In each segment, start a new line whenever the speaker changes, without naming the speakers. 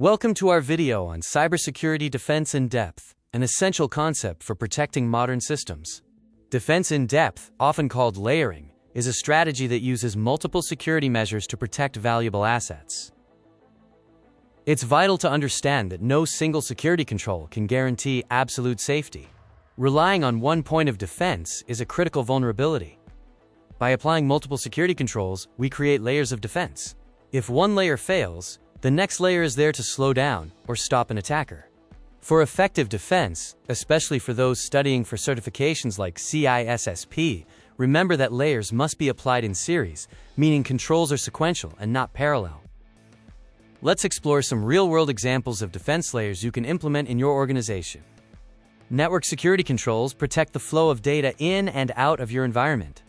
Welcome to our video on cybersecurity defense in depth, an essential concept for protecting modern systems. Defense in depth, often called layering, is a strategy that uses multiple security measures to protect valuable assets. It's vital to understand that no single security control can guarantee absolute safety. Relying on one point of defense is a critical vulnerability. By applying multiple security controls, we create layers of defense. If one layer fails, the next layer is there to slow down or stop an attacker. For effective defense, especially for those studying for certifications like CISSP, remember that layers must be applied in series, meaning controls are sequential and not parallel. Let's explore some real-world examples of defense layers you can implement in your organization. Network security controls protect the flow of data in and out of your environment.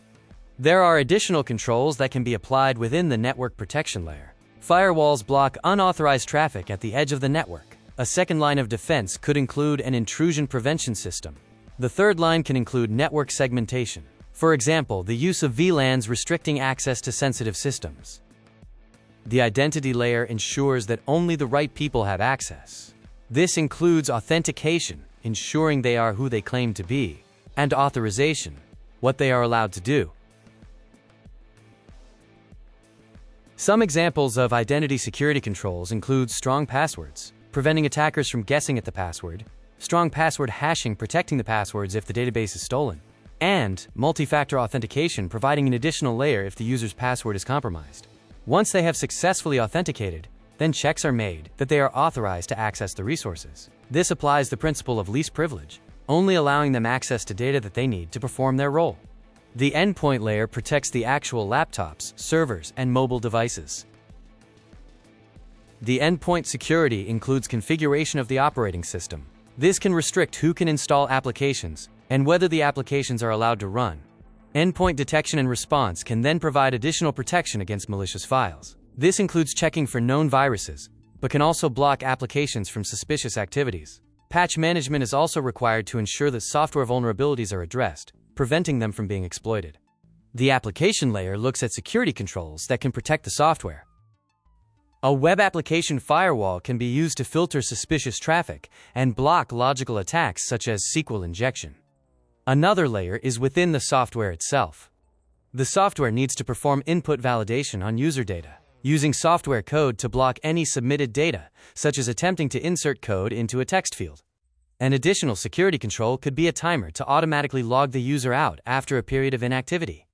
There are additional controls that can be applied within the network protection layer. Firewalls block unauthorized traffic at the edge of the network. A second line of defense could include an intrusion prevention system. The third line can include network segmentation. For example, the use of VLANs restricting access to sensitive systems. The identity layer ensures that only the right people have access. This includes authentication, ensuring they are who they claim to be, and authorization, what they are allowed to do. Some examples of identity security controls include strong passwords, preventing attackers from guessing at the password, strong password hashing protecting the passwords if the database is stolen, and multi-factor authentication providing an additional layer if the user's password is compromised. Once they have successfully authenticated, then checks are made that they are authorized to access the resources. This applies the principle of least privilege, only allowing them access to data that they need to perform their role. The endpoint layer protects the actual laptops, servers, and mobile devices. The endpoint security includes configuration of the operating system. This can restrict who can install applications and whether the applications are allowed to run. Endpoint detection and response can then provide additional protection against malicious files. This includes checking for known viruses, but can also block applications from suspicious activities. Patch management is also required to ensure that software vulnerabilities are addressed, preventing them from being exploited. The application layer looks at security controls that can protect the software. A web application firewall can be used to filter suspicious traffic and block logical attacks such as SQL injection. Another layer is within the software itself. The software needs to perform input validation on user data, using software code to block any submitted data, such as attempting to insert code into a text field. An additional security control could be a timer to automatically log the user out after a period of inactivity.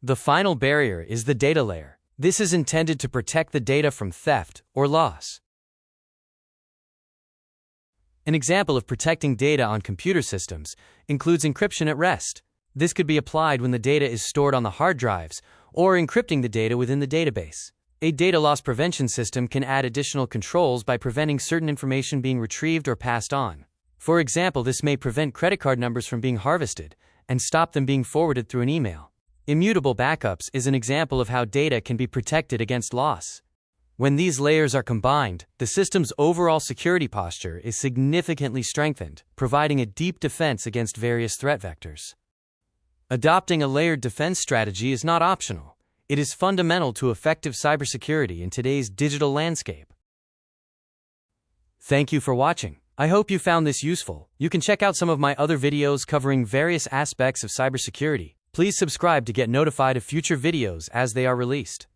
The final barrier is the data layer. This is intended to protect the data from theft or loss. An example of protecting data on computer systems includes encryption at rest. This could be applied when the data is stored on the hard drives or encrypting the data within the database. A data loss prevention system can add additional controls by preventing certain information being retrieved or passed on. For example, this may prevent credit card numbers from being harvested and stop them being forwarded through an email. Immutable backups is an example of how data can be protected against loss. When these layers are combined, the system's overall security posture is significantly strengthened, providing a deep defense against various threat vectors. Adopting a layered defense strategy is not optional. It is fundamental to effective cybersecurity in today's digital landscape. Thank you for watching. I hope you found this useful. You can check out some of my other videos covering various aspects of cybersecurity. Please subscribe to get notified of future videos as they are released.